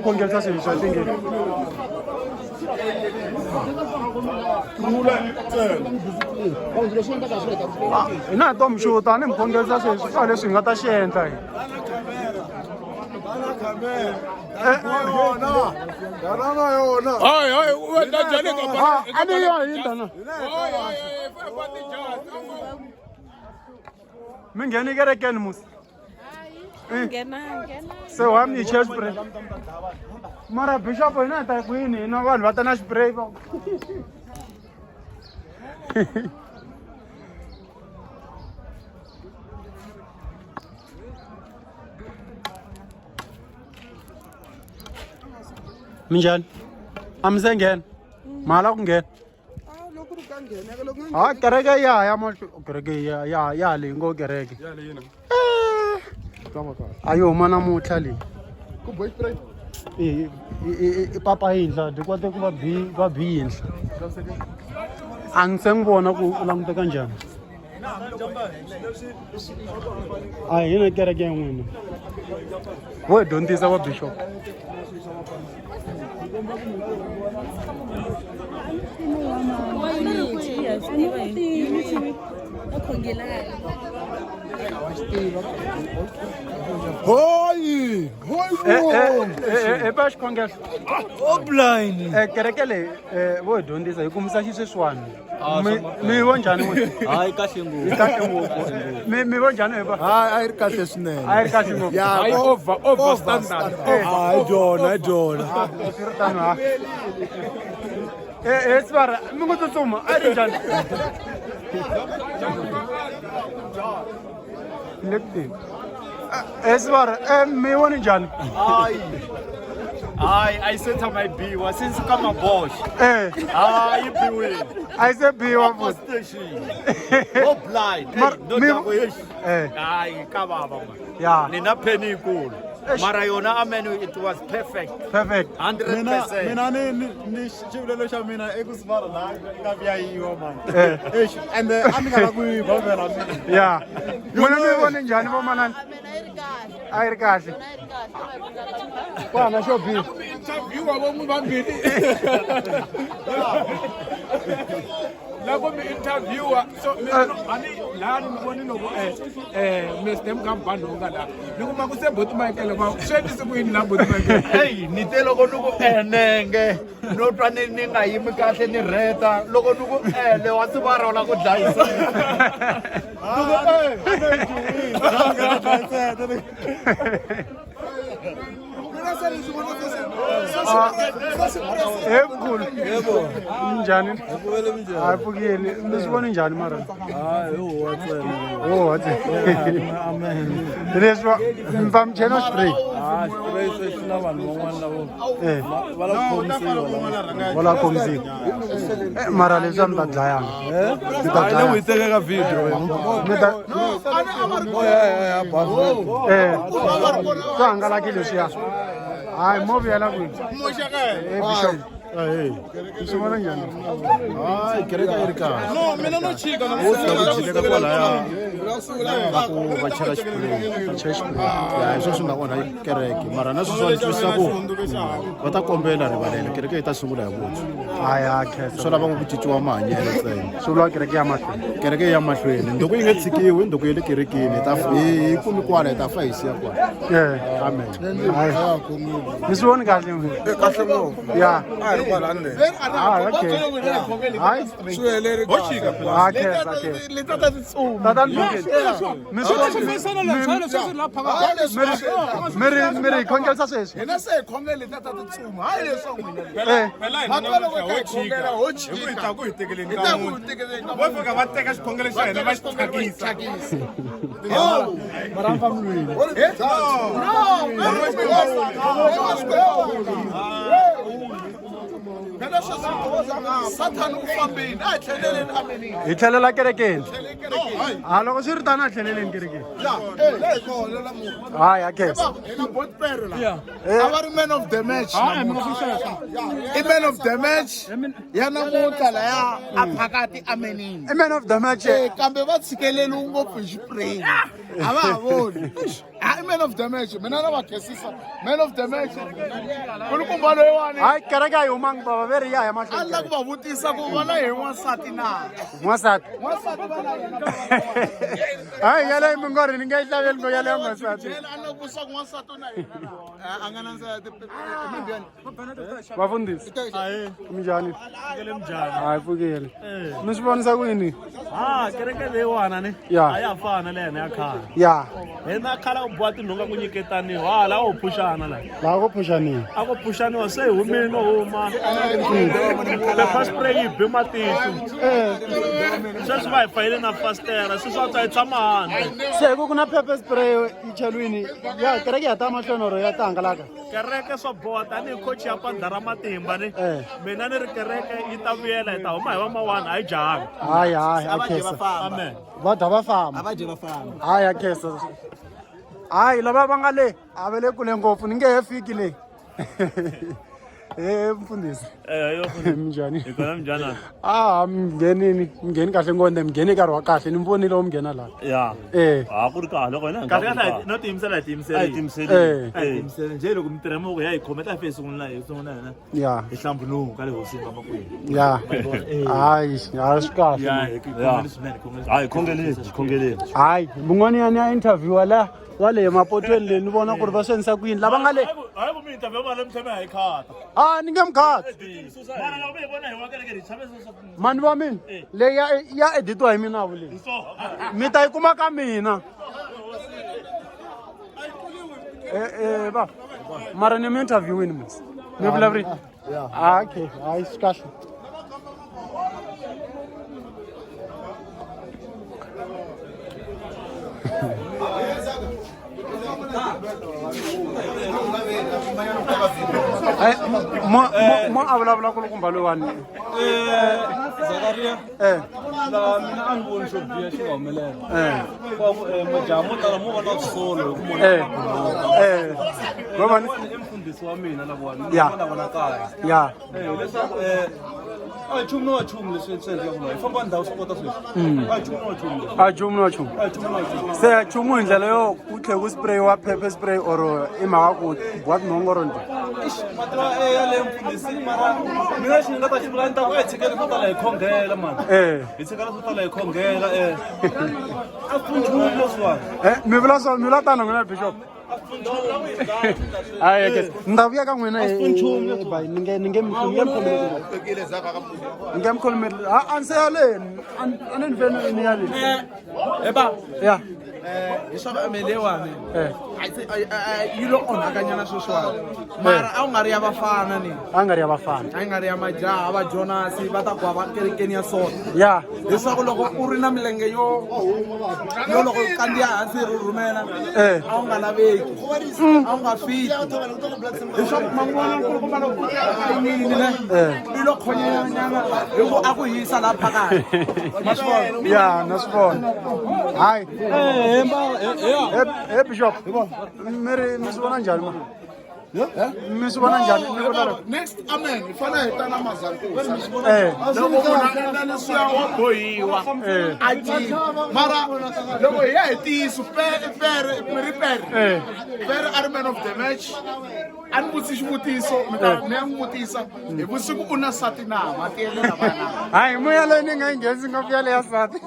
Congelza se I think. Na tom shuta ne mkhongelisa se swa leswi nga ta xi endla hi. Hayi wena njani ngapha? Ani yo yintana. Mingeni kerekeni musi. Ngena. Se wami church spray. Mara bishop ina ta kwini na vanhu va ta na spray va. Minjani? Amsengena. Mala ku nghena. Ah, kereke ya mo kereke ya le ngo kereke. Ya le yini? Ayo mana mutla le. Ku boy spray. Papa hindla de kwate ku va bi hindla. A ndzi se n'wi vona ku u languta kanjhani. A hi na kereke ya n'wina. Wo dyondzisa wa bishop. Hoy! Bash Congress. Blind. Kereke le wo dyondzisa hi kumisa xisweswani. Mi vo njhani n'wina? Hayi kahle ngopfu. Kahle ngopfu. Mi vo njhani he ba? Hayi ri kahle swinene. A ri kahle ngopfu. Hayi over standard. Hayi Jona. Tano ha. Svara, mi ngo tsutsuma, a ri njhani? Lekti. Svara, mi voni njhani? Hayi ayisentha mayibiwa since kama Bosch. Hayi biwile. A se biwa futhi. Station. Go blind. No dako yeshi. Hayi ka baba man. Ya. Nina penny ikulu. Mara yona amenu it was perfect. Perfect. 100%. Mina ni xivilelo xa mina ekusivara la nga vyayiwa man. And ami nga ku bavela mina. Ya. Mina mi voni njhani vo manana? A yi ri kahle. Kwana xo biwa. Interview wa vomu vambili. Loko mi interviewer so ani la ni voni loko Mr. Mkambandonga la loko ma ku se bot Michael ma sweti se ku yini la bot Michael Hey ni te loko nuku enenge no twa ni nga yimi kahle ni reta loko nuku le wa sivara la ku dlayisa. Ekulu. Yebo. Njani? Hayi phukile. Mi swi voni njhani mara? Watsena. Amen. Leswa mfamcheno spray. Spray se sina vanhu van'wana lavo Wala komisi. Mara leswi a mi ta dlayana. Mi ta dlaya. yi teka ka video. Mi ta ku hangalaki leswiya. Hayi movie yala kwini? Bishop. Swi vona njhani? Hayi kereke yi ri kahle. No mina no chika na Wo chileka kwalaya va ku va chela xiphileni va chela xiphileni ya hi sweswo swi nga onha kereke mara na sweswo ni twisisa ku va ta kombela rivalelo kereke yi ta sungula hi vuthu Hayi ha khetha. swo lava ku cinciwa mahanyelo ntsena Swi vula kereke ya mahlweni. kereke yi ya mahlweni ndoko yi nge tshikiwi ndoko yi le kerekeni hi kumi kwala hi ta fa hi siya kwala amen Hayi. Mi swi voni kahle n'wina? kahle ngopfu Ya. a hi ri kwalani le Okay. Hayi. swi hele Ha khetha khetha. Tata Ndungeni. Mi swi voni? Mi ri khongelisa sweswi? hina se hi khongele tata titsuma hayi leswa n'wina ku hi tekeleni ka munhu vo fika va teka xikhongelo xa hina va xi thyakisa. Satan u fambini a hi tlheleleni amenini Hi tlhelela kerekeni. Ha loko swi ri tani a tlheleleni kerekeni. Hayi ha khetha. a va ri man of the match i man of the match ya namuntlha laya a phakati amenini I man of the match. kambe va tshikeleli ngopfu hi xiprayini a va ha voni hayi man of the match mina na va guessisa man of the match kulukumba loyiwani hayi kereke a yi humangi bava ve ri ya ya a mahlweni la ku va vutisa ku va na hi n'wansati na n'wansati n'wansati va na yena hayi yaleyo mi ngo ri ni nge yi hlaveli ngo yaleyo n'wansati a na vusa ku n'wansati u na yena a nga na nsati vafundhisi minjhani hayi pfukile mi swi vonisa ku yini kereke leyiwana ni Ya. a ya fana le yena ya khale ya hina khale a ku boha tinhunga ku nyiketaniwa hala a wo phuxana la laha ko phuxaniwa a ku phuxaniwa se hi humini no huma pepper spray yi be matihlo sweswi va hi fayile na fastera swi swa ku hi tshama handle se ku ku na pepper spray yi cheliwini ya kereke ya ta mahlweni or ya ta hangalaka kereke swo boha tanihi coach ya pandla ra matimba ni mina ni ri kereke yi ta vuyela hi ta huma hi va mawani a yi jahangi hayi hayi a khesa amen va dya va famba hayi a khesa hayi lava va nga le a va le kule ngopfu ni nge he fiki le mfundhisi minjhani hi kona minjhani mngeni kahle ngonde mngeni nkarhi wa kahle ni mi vonile wo mi nghena laha ya a ku ri kahle loko hina kahle kahle no tiyimisela hi tiyimiseli njhe loko mi tirha mavoko ya hi khometa fe sungula hi sungula hina ya hi hlambuluko ka le hosini ka makwenu ya hayi hayi swi kahle hayi khongeleni hayi mun'wani ya interview la wale emapotweni le ni vona ku ri va swi endlisa ku yini lava nga le hayi ku mi interview mali mi tshame hi khata ni nge mi khati mara loko mi hi vona hi wa kereke hi tshame mani va mina leyi ya editiwa hi mina vuleyi mi ta yi kuma ka mina va mara ni mi interviewini mos mi vulavuri okay hayi swi kahle mo a vulavula kulukumba loyiwani Zakaria laha mina a ni voni xo biha xi nga humelela majaha mo tala mo va na swisolo hi ku i mfundhisi wa mina lavawani Ya. na vona kaya ya leswaku a hi chumu na wachumu leswi swi endlaka hi famba ndhawu swi kota sweswi a hi chumu na wachumu leswi a chumu na chumu a hi chumu na wachumu se chumu hi ndlela yo ku tlhe ku sprayiwa pepper spray or i mhaka ku boha tinhongoro njhe mativa yaleyo mfundhisi mara mina lexi ni nga ta xi vula ni ta ku tshikela swo tala hi khongela mani hi tshikela swo tala hi khongela a pfuni nchumu leswiwani mi vula so mi vula tano n'wina bishop hayi ke ni ta vuya ka n'wina ni nge mi khulumeli a ni se yaleni a ni ni feni ni yaleni eba ya leswaku amelewana yi lo onhakanyana sweswiwani mara a wu nga ri ya vafana ni a nga ri ya vafana a yi nga ri ya majaha va jonasi va ta gwa va kerekeni ya sona ya leswaku loko u ri na milenge yo loko kandziya hansi ri rhumela a wu nga laveki a wu nga fiki leswaku manguva nkulukumba loko ayinini ne i lo khonyanyana hi ku a ku hisa laha phakati ma swi vona ya na swi vona hayi bishop mi swi vona njhani mi swi vona njhani mi vona next amen hi fana hi ta na mazankusa loko munhu a endla leswiya wa bohiwa a tima mara loko hi ya hi tiyiso mi ri pere a ri man of the match a ni vutisi xivutiso mi ya n'wi vutisa hi vusiku u na sati na ma tiyelela vana hayi moya leyi ni nga yi nghenisi ngopfu ya le ya sati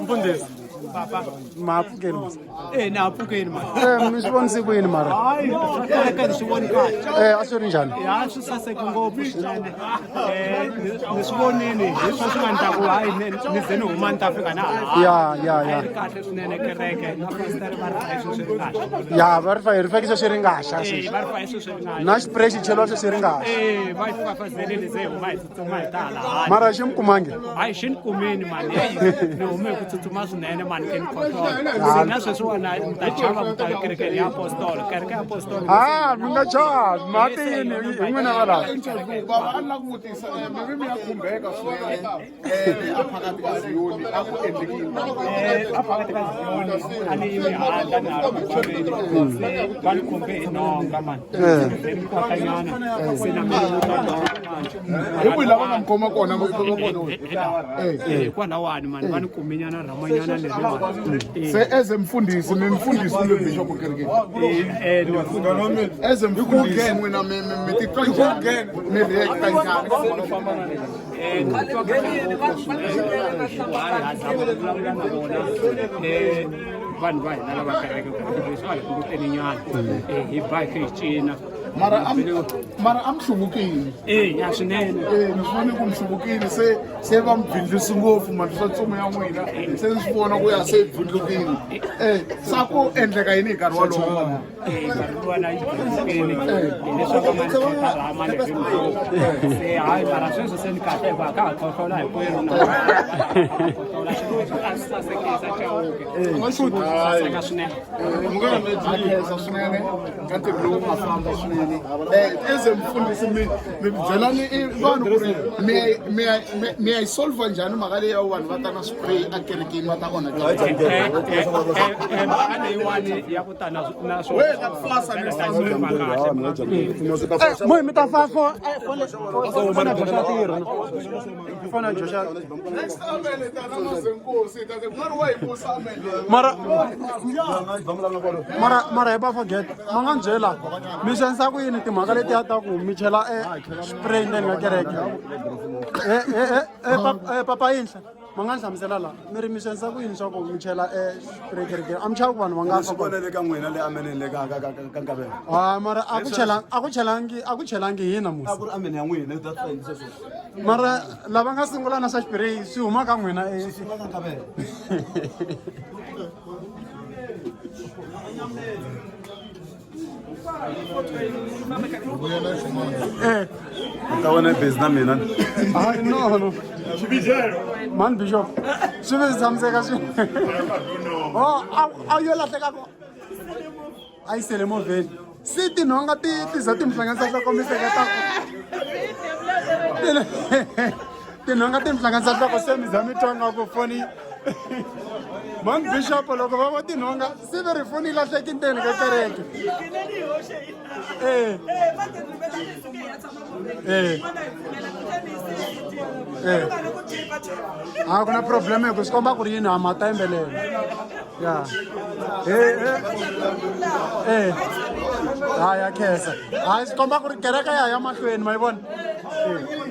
mfundhisi ma pfukeni ni hapfukeni ma mi swi vonisi ku yini mara eka ni swi voni kahle a swi ri njhani ya swi saseke ngopfu swinene ni swi vonini hi swo swi nga ndla ku hayi ni ze ni huma ni ta fika na ya ri kahle swinene kereke na pasiteri va ri fa hi swo swi ri kahle ya va ri fakisa swi ri ngaxa va sweswi ri fa hi swo swi ri kahle na xipureyi xi cheliwa swi ri ngaxa va yi fafazeleni ze hi huma hi tsutsuma hi ta hala mara xi mi kumangi hayi xi ni kumeni mani ni hume hi ku tsutsuma swinene man ken khotol na sweswiwani ta chava ku ta kereke ya apostol kereke apostol mi nga chavi matini hi n'wina va laha interview baba a ni la ku vutisa mi ya khumbeka swinene aphakathi ka Ziyoni a ku endlekile aphakathi ka Ziyoni ani mihandla nalo mitshoveni va ni khumbe hi nonga mani hi mikwakanyana se na hi kwihi lava nga mi khoma kona hikwalawani mani va ni kumenyana ramanyana leriwani se as mfundisi mi mfundisi kumbe bishop kerekeni as mfundisi n'wina mi titwa njhani mi react njhani vanhu va hina lava kereke leswi va hi kunguteninyana hi ba hi kha hi cina mara am hluvukile ya swinene ni vone ku mi hluvukile se va mi bindlisi ngopfu mali swa ntsumi ya n'wina se ni swi vona ku ya se bindlukile sa ku endleka yini hi nkarhi walowo nkarhi luwana yi bindlukile hileswaku manirama se hayi mara sweswo se ni kahle hikuva ka ha khohlola hinkwerhu khohlola xilo a sasekisa chauke saseka swinene akhensa swinene ka ntirho lowu nga famba swinene eze mfundisi mi byelani vanhu ku ri mi ya yi solva njhani mhaka leyi ya vanhu va ta na spray akerekeni va ta onha mhaka leyiwani ya ku ta na moyi mi ta fona joxa mara hi va forget ma nga byela mi xanisa ku yini timhaka leti ya ta ku mi chela spray ndzeni ka kereke papa yinhla ma nga ni hlamusela laha mi ri mi xanisa ku yini swa ku mi chela spray kerekeni a mi chava ku vanhu va nga mara a ku chelangi hina musi mara lava nga sungula na swa xipirayi swi huma ka n'wina ka wena base na mina no man bishop swi ve swi tshamiseka swi a yo lahleka ko a yi sele movheni se tinhonga ti za ti mi hlanganisa nhloko mi hleketaka tinhonga ti mi hlanganisa nhloko se mi za mi twa nga ku foni man bishop loko va va tinhonga se ve ri foni yi lahleki ndzeni ka kereke a ku na problem hi ku swi komba ku ri yini ha ma ta yimbelela ya ya khensa hayi swi komba ku ri kereke ya mahlweni ma yi vona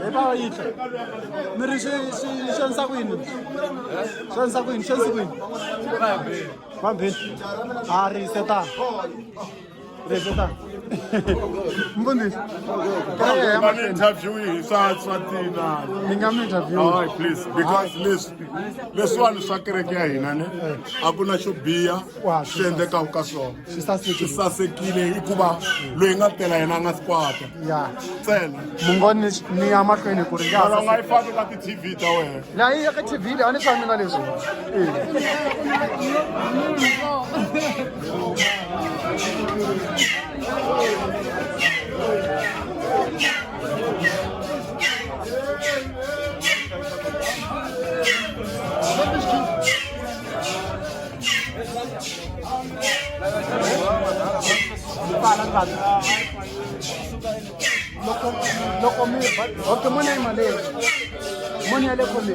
hi va yihla mi ri swi xanisa ku yini xanisa ku yini vambirhi a riseta mfundisi interview hi swa tina ni nga mi interview please because leswiwani swa kereke ya hina ne a ku na xo biha swi endlekaka ka swona swi sasekile hikuva loyi nga tela yena a nga swi kwata ntsena mungoni ni ya mahlweni ku ri nga nga yi faki ka ti-tv ta wena laha ya ka tv leyi a ni swa mina leswi loko mi okay moni ya mali moni ya le kole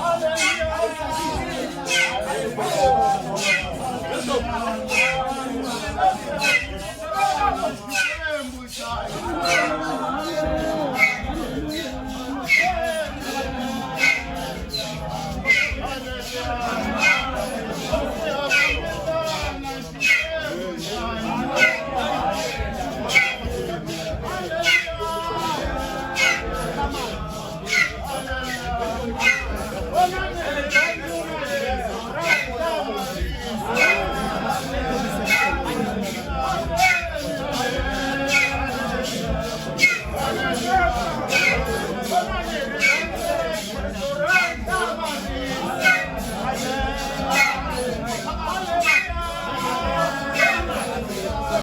Amen.